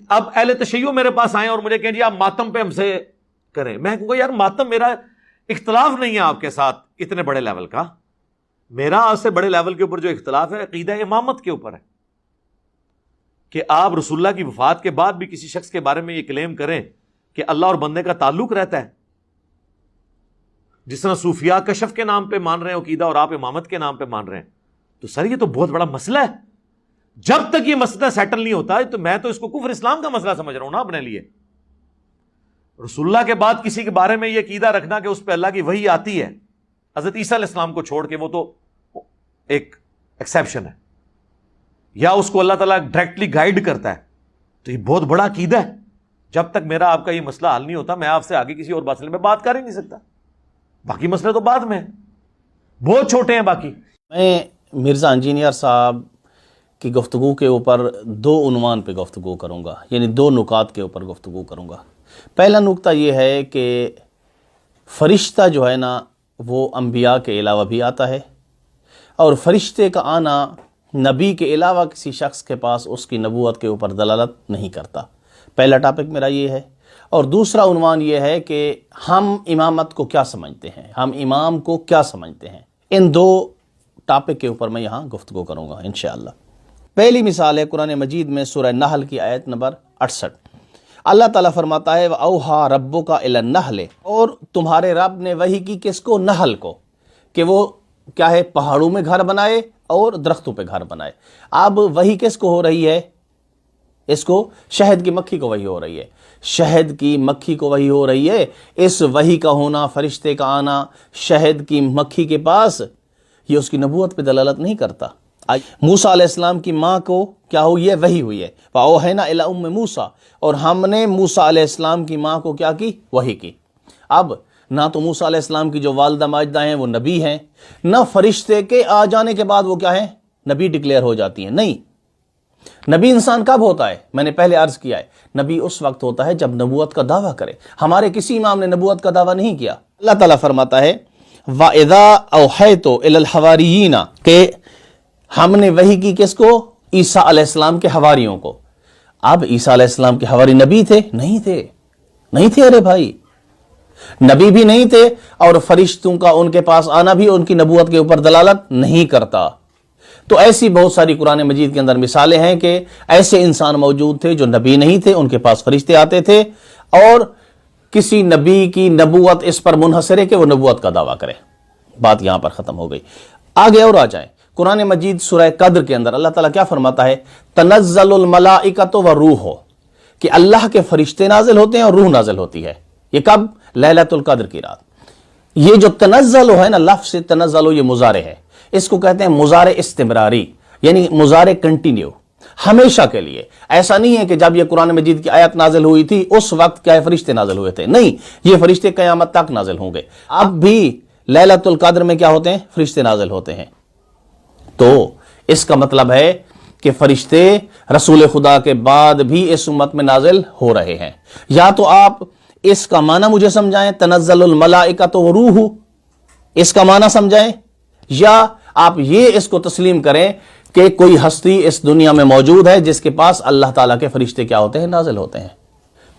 اب اہل تشیع میرے پاس آئے اور مجھے کہیں جی آپ ماتم پہ ہم سے کریں، میں کہوں گا یار ماتم میرا اختلاف نہیں ہے آپ کے ساتھ اتنے بڑے لیول کا، میرا آپ سے بڑے لیول کے اوپر جو اختلاف ہے عقیدہ امامت کے اوپر ہے، کہ آپ رسول اللہ کی وفات کے بعد بھی کسی شخص کے بارے میں یہ کلیم کریں کہ اللہ اور بندے کا تعلق رہتا ہے، جس طرح صوفیاء کشف کے نام پہ مان رہے ہیں عقیدہ اور آپ امامت کے نام پہ مان رہے ہیں، تو سر یہ تو بہت بڑا مسئلہ ہے۔ جب تک یہ مسئلہ سیٹل نہیں ہوتا ہے تو میں تو اس کو کفر اسلام کا مسئلہ سمجھ رہا ہوں نا اپنے لیے۔ رسول اللہ کے بعد کسی کے بارے میں یہ عقیدہ رکھنا کہ اس پہ اللہ کی وحی آتی ہے، حضرت عیسیٰ علیہ السلام کو چھوڑ کے، وہ تو ایک ایکسیپشن ہے، یا اس کو اللہ تعالیٰ ڈائریکٹلی گائیڈ کرتا ہے، تو یہ بہت بڑا عقیدہ ہے۔ جب تک میرا آپ کا یہ مسئلہ حل نہیں ہوتا میں آپ سے آگے کسی اور مسئلے میں بات کر ہی نہیں سکتا، باقی مسئلے تو بعد میں ہیں، بہت چھوٹے ہیں باقی۔ میں مرزا انجینئر صاحب کی گفتگو کے اوپر دو عنوان پہ گفتگو کروں گا، یعنی دو نکات کے اوپر گفتگو کروں گا۔ پہلا نکتہ یہ ہے کہ فرشتہ جو ہے نا وہ انبیاء کے علاوہ بھی آتا ہے، اور فرشتے کا آنا نبی کے علاوہ کسی شخص کے پاس اس کی نبوت کے اوپر دلالت نہیں کرتا۔ پہلا ٹاپک میرا یہ ہے، اور دوسرا عنوان یہ ہے کہ ہم امامت کو کیا سمجھتے ہیں، ہم امام کو کیا سمجھتے ہیں۔ ان دو ٹاپک کے اوپر میں یہاں گفتگو کروں گا انشاءاللہ۔ پہلی مثال ہے قرآن مجید میں سورہ نحل کی آیت نمبر 68۔ اللہ تعالیٰ فرماتا ہے وَأَوْحَىٰ رَبُّكَ إِلَى النَّحْلِ، اور تمہارے رب نے وحی کی کس کو؟ نحل کو، کہ وہ کیا ہے، پہاڑوں میں گھر بنائے اور درختوں پہ گھر بنائے۔ اب وحی کس کو ہو رہی ہے؟ اس کو شہد کی مکھی کو وحی ہو رہی ہے، شہد کی مکھی کو وحی ہو رہی ہے۔ اس وحی کا ہونا، فرشتے کا آنا شہد کی مکھی کے پاس، یہ اس کی نبوت پہ دلالت نہیں کرتا۔ موسیٰ علیہ السلام کی ماں کو کیا ہوئی ہے؟ وحی ہوئی ہے، وَأَوْحَيْنَا إِلَىٰ أُمِّ مُوسَىٰ، اور ہم نے موسیٰ علیہ السلام کی ماں کو کیا کی؟ وحی کی۔ اب نہ تو موسیٰ علیہ السلام کی جو والدہ ماجدہ ہیں وہ نبی ہیں، نہ فرشتے کے آ جانے کے بعد وہ کیا ہیں؟ نبی ڈکلیئر ہو جاتی ہیں۔ نہیں، نبی انسان کب ہوتا ہے؟ میں نے پہلے عرض کیا ہے، نبی اس وقت ہوتا ہے جب نبوت کا دعویٰ کرے۔ ہمارے کسی امام نے نبوت کا دعویٰ نہیں کیا۔ اللہ تعالیٰ فرماتا ہے وَإِذَا أَوْحَيْتُ إِلَى الْحَوَارِيِّينَ، کہ ہم نے وحی کی کس کو؟ عیسیٰ علیہ السلام کے حواریوں کو۔ اب عیسیٰ علیہ السلام کے حواری نبی تھے؟ نہیں تھے، نہیں تھے، ارے بھائی نبی بھی نہیں تھے، اور فرشتوں کا ان کے پاس آنا بھی ان کی نبوت کے اوپر دلالت نہیں کرتا۔ تو ایسی بہت ساری قرآن مجید کے اندر مثالیں ہیں کہ ایسے انسان موجود تھے جو نبی نہیں تھے، ان کے پاس فرشتے آتے تھے، اور کسی نبی کی نبوت اس پر منحصر ہے کہ وہ نبوت کا دعویٰ کرے۔ بات یہاں پر ختم ہو گئی۔ آگے اور آ جائیں، قرآن مجید سورہ قدر کے اندر اللہ تعالیٰ کیا فرماتا ہے؟ تنزل الملائکۃ والروح، کہ اللہ کے فرشتے نازل ہوتے ہیں اور روح نازل ہوتی ہے۔ یہ کب؟ لیلۃ القدر کی رات۔ یہ جو تنزل ہے نا، لفظ تنزل یہ مضارع ہے، اس کو کہتے ہیں مضارع استمراری، یعنی مضارع کنٹینیو، ہمیشہ کے لیے۔ ایسا نہیں ہے کہ جب یہ قرآن مجید کی آیت نازل ہوئی تھی اس وقت کیا فرشتے نازل ہوئے تھے، نہیں، یہ فرشتے قیامت تک نازل ہوں گے۔ اب بھی لیلۃ القدر میں کیا ہوتے ہیں؟ فرشتے نازل ہوتے ہیں۔ تو اس کا مطلب ہے کہ فرشتے رسول خدا کے بعد بھی اس امت میں نازل ہو رہے ہیں۔ یا تو آپ اس کا معنی مجھے سمجھائیں، تنزل الملائکۃ والروح، اس کا معنی سمجھائیں، یا آپ یہ اس کو تسلیم کریں کہ کوئی ہستی اس دنیا میں موجود ہے جس کے پاس اللہ تعالیٰ کے فرشتے کیا ہوتے ہیں؟ نازل ہوتے ہیں۔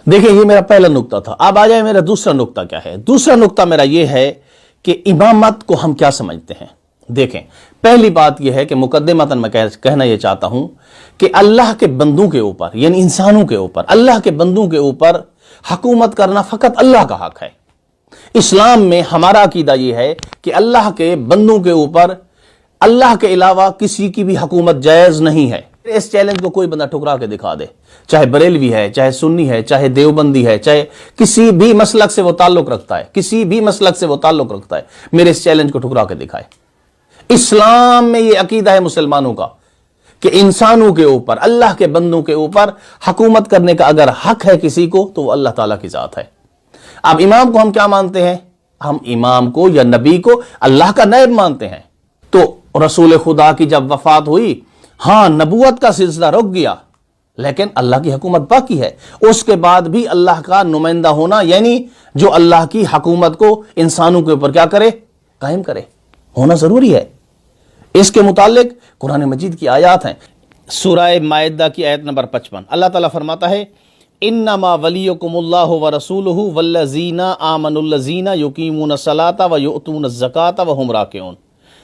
دیکھیں یہ میرا پہلا نقطہ تھا۔ اب آ جائے میرا دوسرا نقطہ کیا ہے۔ دوسرا نقطہ میرا یہ ہے کہ امامت کو ہم کیا سمجھتے ہیں۔ دیکھیں، پہلی بات یہ ہے کہ مقدمتاً میں کہنا یہ چاہتا ہوں کہ اللہ کے بندوں کے اوپر، یعنی انسانوں کے اوپر، اللہ کے بندوں کے اوپر حکومت کرنا فقط اللہ کا حق ہے۔ اسلام میں ہمارا عقیدہ یہ ہے کہ اللہ کے بندوں کے اوپر اللہ کے علاوہ کسی کی بھی حکومت جائز نہیں ہے۔ اس چیلنج کو کوئی بندہ ٹھکرا کے دکھا دے، چاہے بریلوی ہے، چاہے سنی ہے، چاہے دیوبندی ہے، چاہے کسی بھی مسلک سے وہ تعلق رکھتا ہے، کسی بھی مسلک سے وہ تعلق رکھتا ہے، میرے اس چیلنج کو ٹھکرا کے دکھائے۔ اسلام میں یہ عقیدہ ہے مسلمانوں کا کہ انسانوں کے اوپر، اللہ کے بندوں کے اوپر حکومت کرنے کا اگر حق ہے کسی کو تو وہ اللہ تعالیٰ کی ذات ہے۔ اب امام کو ہم کیا مانتے ہیں؟ ہم امام کو یا نبی کو اللہ کا نائب مانتے ہیں۔ تو رسول خدا کی جب وفات ہوئی، ہاں نبوت کا سلسلہ رک گیا، لیکن اللہ کی حکومت باقی ہے۔ اس کے بعد بھی اللہ کا نمائندہ ہونا، یعنی جو اللہ کی حکومت کو انسانوں کے اوپر کیا کرے؟ قائم کرے، ہونا ضروری ہے۔ اس کے متعلق قرآن مجید کی آیات ہیں۔ سورہ مائدہ کی آیت نمبر 55 اللہ تعالیٰ فرماتا ہے انما ولیکم اللہ ورسولہ والذین آمنوا الذین یقیمون الصلاۃ ویؤتون الزکاۃ وہم راکعون،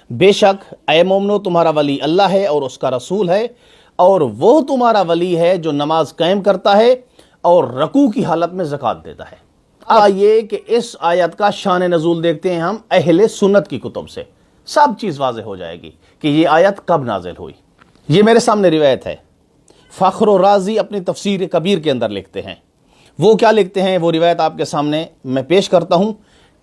بے شک اے مومنو تمہارا ولی اللہ ہے اور اس کا رسول ہے، اور وہ تمہارا ولی ہے جو نماز قائم کرتا ہے اور رکوع کی حالت میں زکوٰۃ دیتا ہے۔ آئیے کہ اس آیت کا شان نزول دیکھتے ہیں ہم اہل سنت کی کتب سے، سب چیز واضح ہو جائے گی کہ یہ آیت کب نازل ہوئی۔ یہ میرے سامنے روایت ہے، فخر و رازی اپنی تفسیر کبیر کے اندر لکھتے ہیں۔ وہ کیا لکھتے ہیں وہ روایت آپ کے سامنے میں پیش کرتا ہوں۔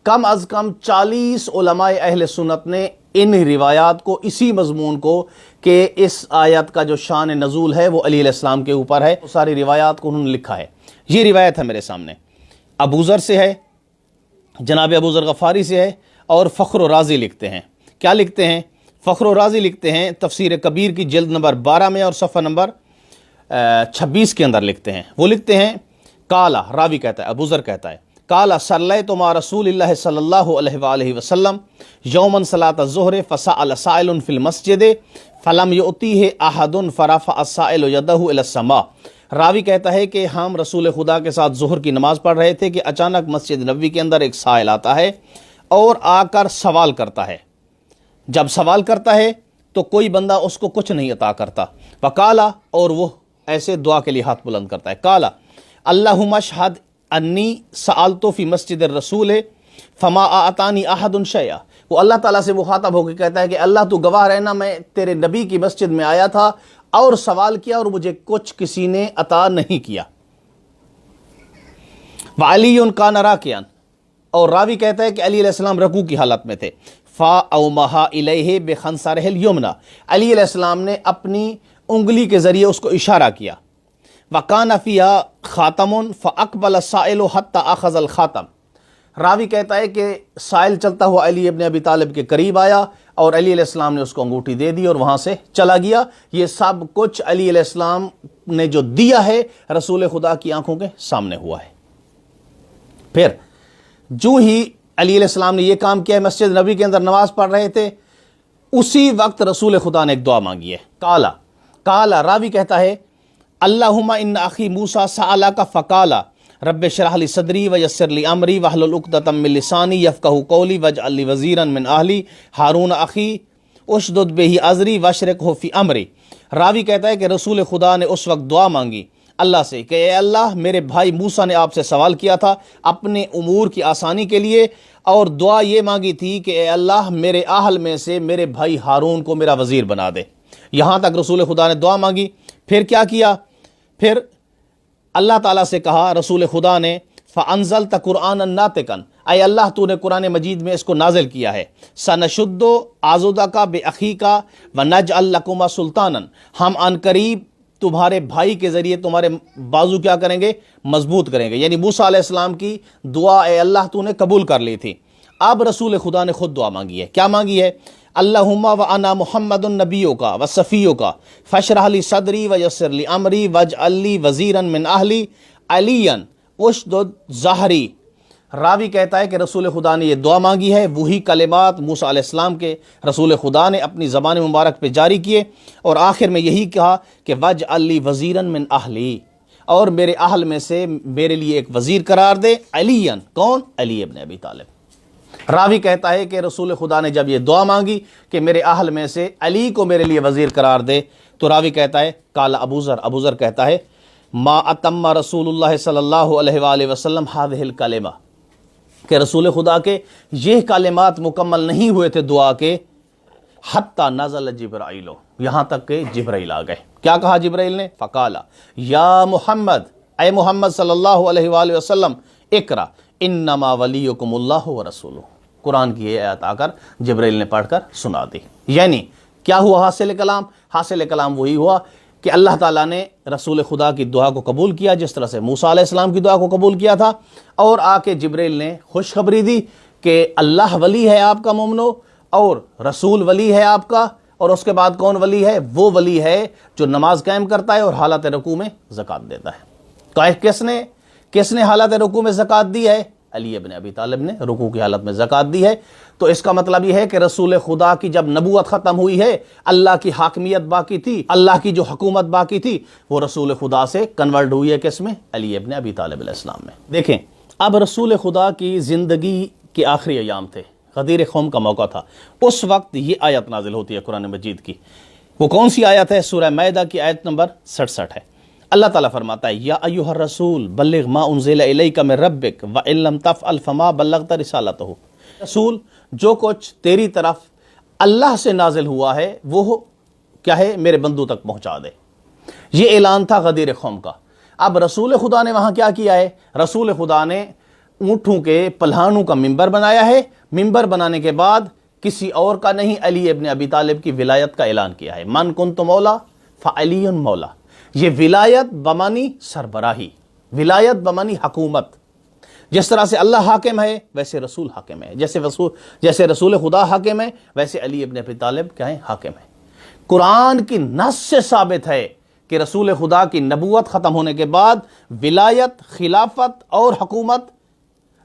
کم از کم 40 علماء اہل سنت نے ان روایات کو، اسی مضمون کو کہ اس آیت کا جو شان نزول ہے وہ علی علیہ السلام کے اوپر ہے، وہ ساری روایات کو انہوں نے لکھا ہے۔ یہ روایت ہے میرے سامنے، ابو ذر سے ہے، جناب ابو ذر غفاری سے ہے، اور فخر و رازی لکھتے ہیں۔ کیا لکھتے ہیں؟ فخر و رازی لکھتے ہیں تفسیر کبیر کی جلد نمبر 12 میں اور صفحہ نمبر 26 کے اندر لکھتے ہیں۔ وہ لکھتے ہیں کالا، راوی کہتا ہے، ابو ذر کہتا ہے کالا صلیت مع رسول اللہ صلی اللہ علیہ وآلہ وسلم یوما صلاۃ الظہر فسأل سائل فی المسجد فلم یؤتیہ احد فرفع السائل یدہ الی السماء۔ راوی کہتا ہے کہ ہم رسول خدا کے ساتھ ظہر کی نماز پڑھ رہے تھے کہ اچانک مسجد نبوی کے اندر ایک سائل آتا ہے اور آ کر سوال کرتا ہے۔ جب سوال کرتا ہے تو کوئی بندہ اس کو کچھ نہیں عطا کرتا۔ وقالا، اور وہ ایسے دعا کے لیے ہاتھ بلند کرتا ہے، کالا اللہم اشہد انی سألت فی مسجد الرسول فما اعطانی احد شیئا۔ وہ اللہ تعالیٰ سے مخاطب ہو کے کہتا ہے کہ اللہ تو گواہ رہنا، میں تیرے نبی کی مسجد میں آیا تھا اور سوال کیا اور مجھے کچھ کسی نے عطا نہیں کیا۔ وعلی کان راکعا، اور راوی کہتا ہے کہ علی علیہ السلام رکوع کی حالت میں تھے۔ فاومہا الیہ بخنصرہ الیمنی، علی علیہ السلام نے اپنی انگلی کے ذریعے اس کو اشارہ کیا۔ وکان فیہا خاتم فاقبل السائل حتی اخذ الخاتم، راوی کہتا ہے کہ سائل چلتا ہوا علی ابن ابی طالب کے قریب آیا اور علی علیہ السلام نے اس کو انگوٹھی دے دی اور وہاں سے چلا گیا۔ یہ سب کچھ علی علیہ السلام نے جو دیا ہے رسول خدا کی آنکھوں کے سامنے ہوا ہے۔ پھر جو ہی علی علیہ السلام نے یہ کام کیا ہے، مسجد نبی کے اندر نماز پڑھ رہے تھے، اسی وقت رسول خدا نے ایک دعا مانگی ہے۔ کالا راوی کہتا ہے اللہم ان اخی موسیٰ سألک فقالا رب اشرح لی صدری ویسر لی امری واحلل عقدۃ من لسانی یفقہوا قولی واجعل لی وزیرا من اہلی ہارون اخی اشدد بہ ازری واشرکہ فی امری۔ راوی کہتا ہے کہ رسول خدا نے اس وقت دعا مانگی اللہ سے کہ اے اللہ، میرے بھائی موسیٰ نے آپ سے سوال کیا تھا اپنے امور کی آسانی کے لیے، اور دعا یہ مانگی تھی کہ اے اللہ میرے اہل میں سے میرے بھائی ہارون کو میرا وزیر بنا دے۔ یہاں تک رسول خدا نے دعا مانگی۔ پھر کیا کیا؟ پھر اللہ تعالیٰ سے کہا رسول خدا نے فَأَنزَلْتَ قُرْآنًا نَاطِقًا، اے اللہ تو نے قرآن مجید میں اس کو نازل کیا ہے۔ سَنَشُدُّ عَضُدَكَ بِأَخِيكَ وَنَجْعَلْ لَكُمَا سُلْطَانًا، ہم عن قریب تمہارے بھائی کے ذریعے تمہارے بازو کیا کریں گے؟ مضبوط کریں گے۔ یعنی موسیٰ علیہ السلام کی دعا اے اللہ تو نے قبول کر لی تھی۔ اب رسول خدا نے خود دعا مانگی ہے۔ کیا مانگی ہے؟ اللہم وانا محمد نبیک وصفیک فاشرح لی صدری ویسر لی امری واجعل لی وزیرا من اہلی علیا اشدد ظہری۔ راوی کہتا ہے کہ رسول خدا نے یہ دعا مانگی ہے، وہی کلمات موسیٰ علیہ السلام کے رسول خدا نے اپنی زبان مبارک پہ جاری کیے، اور آخر میں یہی کہا کہ واجعل لی وزیرا من اہلی، اور میرے اہل میں سے میرے لیے ایک وزیر قرار دے۔ علیا، کون؟ علی ابن ابی طالب۔ راوی کہتا ہے کہ رسول خدا نے جب یہ دعا مانگی کہ میرے اہل میں سے علی کو میرے لیے وزیر قرار دے، تو راوی کہتا ہے کالا ابو ذر کہتا ہے ما اتم رسول اللہ صلی اللہ علیہ وآلہ وسلم هذه الکلمہ، کہ رسول خدا کے یہ کلمات مکمل نہیں ہوئے تھے دعا کے، حتی نزل جبرائیل، یہاں تک کہ جبرائیل آ گئے۔ کیا کہا جبرائیل نے؟ فقالا یا محمد، اے محمد صلی اللہ علیہ وآلہ وسلم، اقرا انما ولیکم اللہ ورسولہ۔ قرآن کی یہ آیت آ کر جبرائیل نے پڑھ کر سنا دی۔ یعنی کیا ہوا حاصل کلام؟ حاصل کلام وہی ہوا کہ اللہ تعالیٰ نے رسول خدا کی دعا کو قبول کیا، جس طرح سے موسیٰ علیہ السلام کی دعا کو قبول کیا تھا، اور آ کے جبرائیل نے خوشخبری دی کہ اللہ ولی ہے آپ کا مومنو، اور رسول ولی ہے آپ کا، اور اس کے بعد کون ولی ہے؟ وہ ولی ہے جو نماز قائم کرتا ہے اور حالت رکوع میں زکوٰۃ دیتا ہے۔ کس نے حالت رکوع میں زکوٰۃ دی ہے؟ علی ابن ابی طالب نے رکوع کی حالت میں زکوٰۃ دی ہے۔ تو اس کا مطلب یہ ہے کہ رسول خدا کی جب نبوت ختم ہوئی ہے، اللہ کی حاکمیت باقی تھی، اللہ کی جو حکومت باقی تھی، وہ رسول خدا سے کنورٹ ہوئی ہے کس میں؟ علی ابن ابی طالب علیہ السلام میں۔ دیکھیں اب رسول خدا کی زندگی کے آخری ایام تھے، غدیر قوم کا موقع تھا، اس وقت یہ آیت نازل ہوتی ہے قرآن مجید کی۔ وہ کون سی آیت ہے؟ سورہ مائدہ کی آیت نمبر 67 ہے۔ اللہ تعالیٰ فرماتا ہے یا ایھا الرسول بلغ ما انزل الیک من ربک وان لم تفعل فما بلغت رسالتہ۔ رسول جو کچھ تیری طرف اللہ سے نازل ہوا ہے وہ کیا ہے؟ میرے بندوں تک پہنچا دے۔ یہ اعلان تھا غدیر قوم کا۔ اب رسول خدا نے وہاں کیا کیا ہے؟ رسول خدا نے اونٹوں کے پلہانوں کا ممبر بنایا ہے، ممبر بنانے کے بعد کسی اور کا نہیں، علی ابن ابی طالب کی ولایت کا اعلان کیا ہے۔ من کنت مولا فعلی مولا۔ یہ ولایت بمانی سربراہی، ولایت بمانی حکومت۔ جس طرح سے اللہ حاکم ہے ویسے رسول حاکم ہے، جیسے رسول خدا حاکم ہے ویسے علی ابن ابی طالب کیا ہے؟ حاکم ہے۔ قرآن کی نص سے ثابت ہے کہ رسول خدا کی نبوت ختم ہونے کے بعد ولایت، خلافت اور حکومت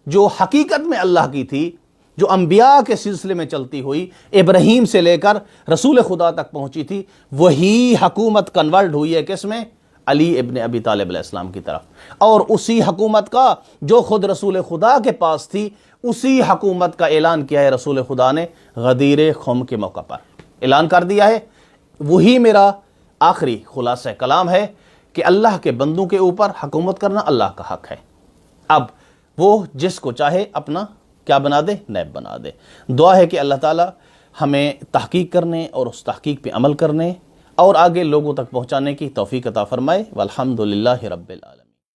جو حقیقت میں اللہ کی تھی، جو انبیاء کے سلسلے میں چلتی ہوئی ابراہیم سے لے کر رسول خدا تک پہنچی تھی، وہی حکومت کنورٹ ہوئی ہے کس میں؟ علی ابن ابی طالب علیہ السلام کی طرف۔ اور اسی حکومت کا جو خود رسول خدا کے پاس تھی، اسی حکومت کا اعلان کیا ہے رسول خدا نے غدیر قوم کے موقع پر اعلان کر دیا ہے۔ وہی میرا آخری خلاصہ کلام ہے کہ اللہ کے بندوں کے اوپر حکومت کرنا اللہ کا حق ہے۔ اب وہ جس کو چاہے اپنا کیا بنا دے؟ نیب بنا دے۔ دعا ہے کہ اللہ تعالی ہمیں تحقیق کرنے اور اس تحقیق پہ عمل کرنے اور آگے لوگوں تک پہنچانے کی توفیق عطا فرمائے۔ والحمدللہ رب العالمین۔